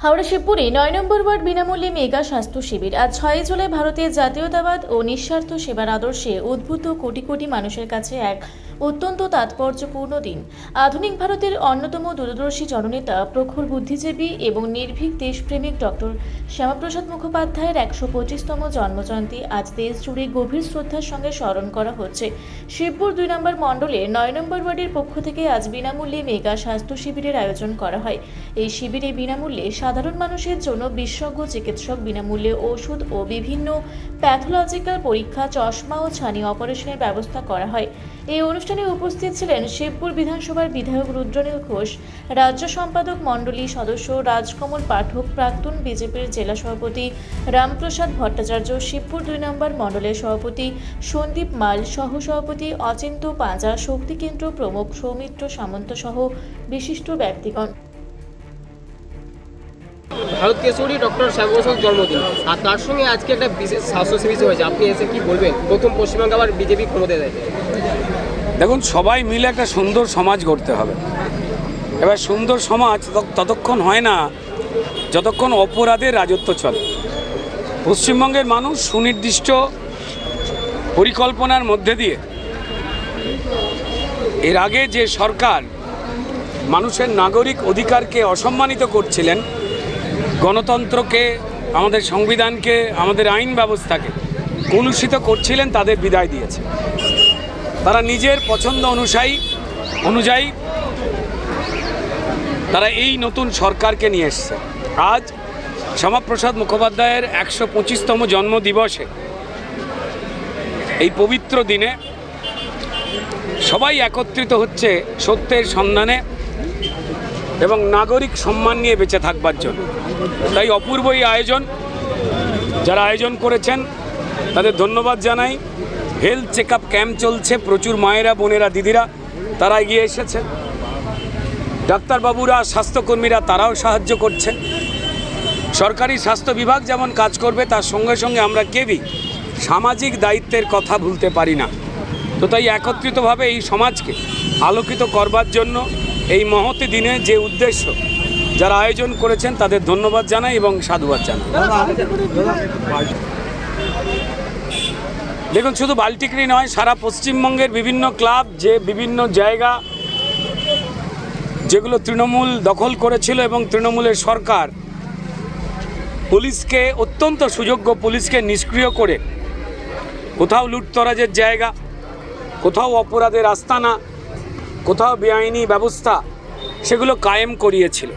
হাওড়া শিবপুরে ৯ নম্বর word বিনামূল্যে mega স্বাস্থ্য শিবির। আজ ৬ জুলাই ভারতের জাতীয়তাবাদ ও নিঃস্বার্থ সেবার আদর্শে উদ্বুদ্ধ কোটি কোটি মানুষের কাছে এক অত্যন্ত তাৎপর্যপূর্ণ দিন। আধুনিক ভারতের অন্যতম দূরদর্শী জননেতা, প্রখর বুদ্ধিজীবী এবং নির্ভীক দেশপ্রেমিক ডক্টর শ্যামাপ্রসাদ মুখোপাধ্যায়ের ১২৫তম জন্মজয়ন্তী আজ দেশ জুড়ে গভীর শ্রদ্ধার সঙ্গে স্মরণ করা হচ্ছে। শিবপুর ২ নম্বর মণ্ডলের ৯ নম্বর ওয়ার্ডের পক্ষ থেকে আজ বিনামূল্যে মেগা স্বাস্থ্য শিবিরের আয়োজন করা হয়। এই শিবিরে বিনামূল্যে সাধারণ মানুষের জন্য বিশেষজ্ঞ চিকিৎসক বিনামূল্যে ওষুধ ও বিভিন্ন প্যাথোলজিক্যাল পরীক্ষা, চশমা ও ছানি অপারেশনের ব্যবস্থা করা হয়। এই অনুষ্ঠানে উপস্থিত ছিলেন শিবপুর বিধানসভার বিধায়ক রুদ্রনীল ঘোষ, রাজ্য সম্পাদক মণ্ডলী সদস্য রাজকমল পাঠক, প্রাক্তন বিজেপির জেলা সভাপতি রামপ্রসাদ ভট্টাচার্য, শিবপুর ২ নম্বর মণ্ডলের সভাপতি সন্দীপ মাল, সহসভাপতি অচিন্ত পাঁজা, শক্তি কেন্দ্র প্রমুখ সৌমিত্র সামন্ত সহ বিশিষ্ট ব্যক্তিগণ। ভারত কেশরী ডক্টর শ্যামাপ্রসাদ জন্মদিন, আর তার সঙ্গে আজকে একটা বিশেষ স্বাস্থ্য শিবির হয়েছে। আপনি এসে কি বলবেন? প্রথম পশ্চিমবঙ্গে আবার বিজেপি ক্ষমতায় দেয়। দেখুন, সবাই মিলে একটা সুন্দর সমাজ গড়তে হবে। এবার সুন্দর সমাজ ততক্ষণ হয় না যতক্ষণ অপরাধের রাজত্ব চলে। পশ্চিমবঙ্গের মানুষ সুনির্দিষ্ট পরিকল্পনার মধ্যে দিয়ে এর আগে যে সরকার মানুষের নাগরিক অধিকারকে অসম্মানিত করছিলেন, গণতন্ত্রকে, আমাদের সংবিধানকে, আমাদের আইন ব্যবস্থাকে কলুষিত করছিলেন, তাদের বিদায় দিয়েছে। তারা নিজের পছন্দ অনুযায়ী তারা এই নতুন সরকারকে নিয়ে এসছে। আজ শ্যামাপ্রসাদ মুখোপাধ্যায়ের ১২৫তম জন্মদিবসে, এই পবিত্র দিনে সবাই একত্রিত হচ্ছে সত্যের সন্ধানে এবং নাগরিক সম্মান নিয়ে বেঁচে থাকবার জন্য। তাই অপূর্ব এই আয়োজন, যারা আয়োজন করেছেন তাদের ধন্যবাদ জানাই। হেলথ চেক আপ ক্যাম্প চলছে, প্রচুর মায়েরা, বোনেরা, দিদিরা তারা এগিয়ে এসেছেন। ডাক্তারবাবুরা, স্বাস্থ্যকর্মীরা তারাও সাহায্য করছেন। সরকারি স্বাস্থ্য বিভাগ যেমন কাজ করবে, তার সঙ্গে সঙ্গে আমরা কেউই সামাজিক দায়িত্বের কথা ভুলতে পারি না। তো তাই একত্রিতভাবে এই সমাজকে আলোকিত করবার জন্য এই মহতি দিনে যে উদ্দেশ্য, যারা আয়োজন করেছেন তাদের ধন্যবাদ জানাই এবং সাধুবাদ জানাই। দেখুন, শুধু বালটিকরি নয়, সারা পশ্চিমবঙ্গের বিভিন্ন ক্লাব, যে বিভিন্ন জায়গা যেগুলো তৃণমূল দখল করেছিল এবং তৃণমূলের সরকার পুলিশকে, অত্যন্ত সুযোগ্য পুলিশকে নিষ্ক্রিয় করে কোথাও লুটতরাজের জায়গা, কোথাও অপরাধের আস্তানা, কোথাও বেআইনি ব্যবস্থা, সেগুলো কায়েম করিয়েছিল।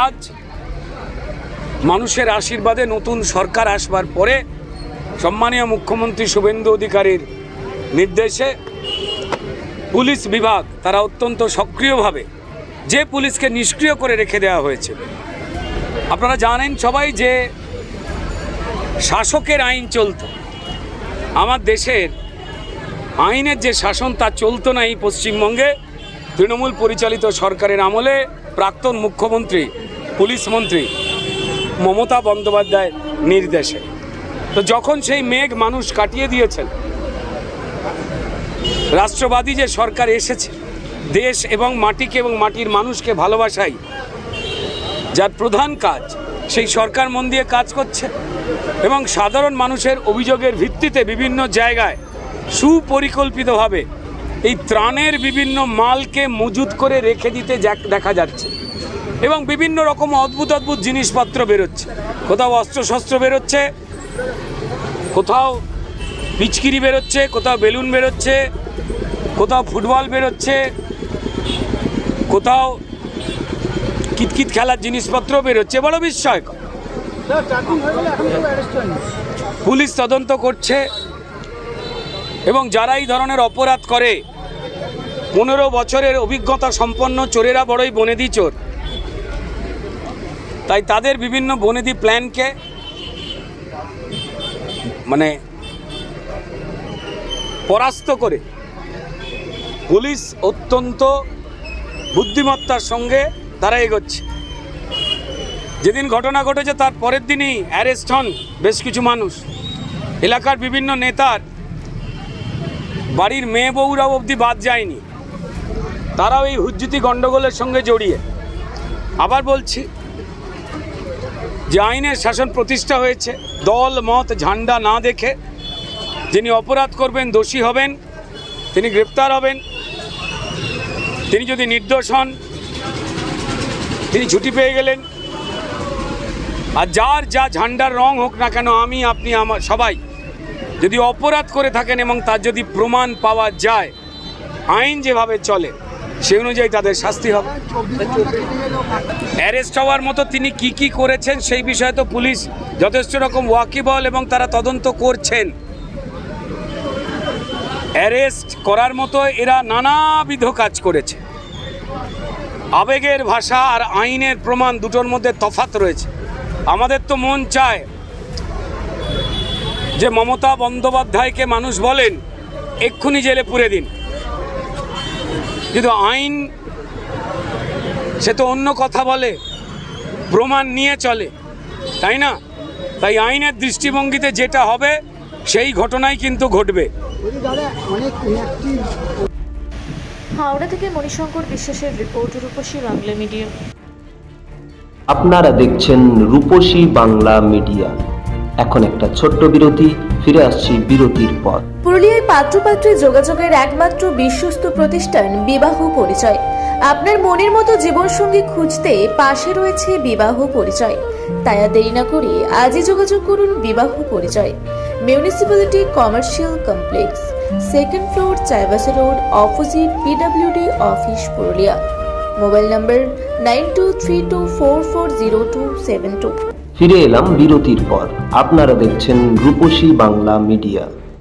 আজ মানুষের আশীর্বাদে নতুন সরকার আসবার পরে সম্মানীয় মুখ্যমন্ত্রী শুভেন্দু অধিকারীর নির্দেশে পুলিশ বিভাগ তারা অত্যন্ত সক্রিয়ভাবে, যে পুলিশকে নিষ্ক্রিয় করে রেখে দেওয়া হয়েছে। আপনারা জানেন সবাই যে শাসকের আইন চলত, আমার দেশের আইনের যে শাসন তা চলতো না এই পশ্চিমবঙ্গে তৃণমূল পরিচালিত সরকারের আমলে প্রাক্তন মুখ্যমন্ত্রী, পুলিশ মন্ত্রী মমতা বন্দ্যোপাধ্যায়ের নির্দেশে। তো যখন সেই মেঘ মানুষ কাটিয়ে দিয়েছেন, রাষ্ট্রবাদী যে সরকার এসেছে, দেশ এবং মাটিকে এবং মাটির মানুষকে ভালোবাসাই যার প্রধান কাজ, সেই সরকার মন দিয়ে কাজ করছে এবং সাধারণ মানুষের অভিযোগের ভিত্তিতে বিভিন্ন জায়গায় সুপরিকল্পিতভাবে এই ত্রাণের বিভিন্ন মালকে মজুত করে রেখে দিতে দেখা যাচ্ছে এবং বিভিন্ন রকম অদ্ভুত অদ্ভুত জিনিসপত্র বেরোচ্ছে। কোথাও অস্ত্রশস্ত্র বেরোচ্ছে, কোথাও পিচকিরি বেরোচ্ছে, কোথাও বেলুন বেরোচ্ছে, কোথাও ফুটবল বেরোচ্ছে, কোথাও কিতকিত খেলার জিনিসপত্র বেরোচ্ছে। বড় বিস্ময়কর। পুলিশ তদন্ত করছে এবং যারা এই ধরনের অপরাধ করে, 15 বছরের অভিজ্ঞতা সম্পন্ন চোরেরা বড়ই বনেদি চোর, তাই তাদের বিভিন্ন বনেদি প্ল্যানকে পরাস্ত করে পুলিশ অত্যন্ত বুদ্ধিমত্তার সঙ্গে তারা এগোচ্ছে। যেদিন ঘটনা ঘটেছে তার পরের দিনই অ্যারেস্ট হন বেশ কিছু মানুষ। এলাকার বিভিন্ন নেতার বাড়ির মেয়ে বউরাও অবধি বাদ যায়নি, তারাও এই হুজ্জুতি গণ্ডগোলের সঙ্গে জড়িয়ে। আবার বলছি, যে আইনের শাসন প্রতিষ্ঠা হয়েছে, দল মত ঝান্ডা না দেখে যিনি অপরাধ করবেন, দোষী হবেন, তিনি গ্রেপ্তার হবেন। তিনি যদি নির্দোষ হন, তিনি ছুটি পেয়ে গেলেন। আর যার যা ঝান্ডার রং হোক না কেন, আমি আপনি আমার সবাই যদি অপরাধ করে থাকেন এবং তার যদি প্রমাণ পাওয়া যায়, আইন যেভাবে চলে সে অনুযায়ী তাদের শাস্তি হবে। অ্যারেস্ট হওয়ার মতো তিনি কি করেছেন সেই বিষয়ে তো পুলিশ যথেষ্ট রকম ওয়াকিবহল এবং তারা তদন্ত করছেন। অ্যারেস্ট করার মতো এরা নানাবিধ কাজ করেছে। আবেগের ভাষা আর আইনের প্রমাণ দুটোর মধ্যে তফাৎ রয়েছে। আমাদের তো মন চায় যে মমতা বন্দ্যোপাধ্যায়কে মানুষ বলেন এক্ষুনি জেলে পুরে দিন, কিন্তু আইন সে তো অন্য কথা বলে, প্রমাণ নিয়ে চলে, তাই না? তাই আইনের দৃষ্টিভঙ্গিতে যেটা হবে সেই ঘটনাই কিন্তু ঘটবে। হাওড়া থেকে মণিশঙ্কর বিশ্বাসের রিপোর্ট, রূপসী বাংলা মিডিয়া। আপনারা দেখছেন রূপসী বাংলা মিডিয়া। এখন একটা ছোট্ট বিরতি, ফিরে আসছি বিরতির পর। পুরুলিয়ায় পাত্রপাত্রী যোগাযোগের একমাত্র বিশ্বস্ত প্রতিষ্ঠান বিবাহ পরিচয়। আপনার মনের মতো জীবনসঙ্গী খুঁজতে পাশে রয়েছে বিবাহ পরিচয়। তাই আর দেরি না করে আজই যোগাযোগ করুন বিবাহ পরিচয়। Municipality commercial complex, 2nd floor, Chaibasa road, opposite PWD office, Purulia. Mobile নম্বর 9232440272। ফিরে এলাম বিরতির পর। আপনারা দেখছেন রূপসী বাংলা মিডিয়া।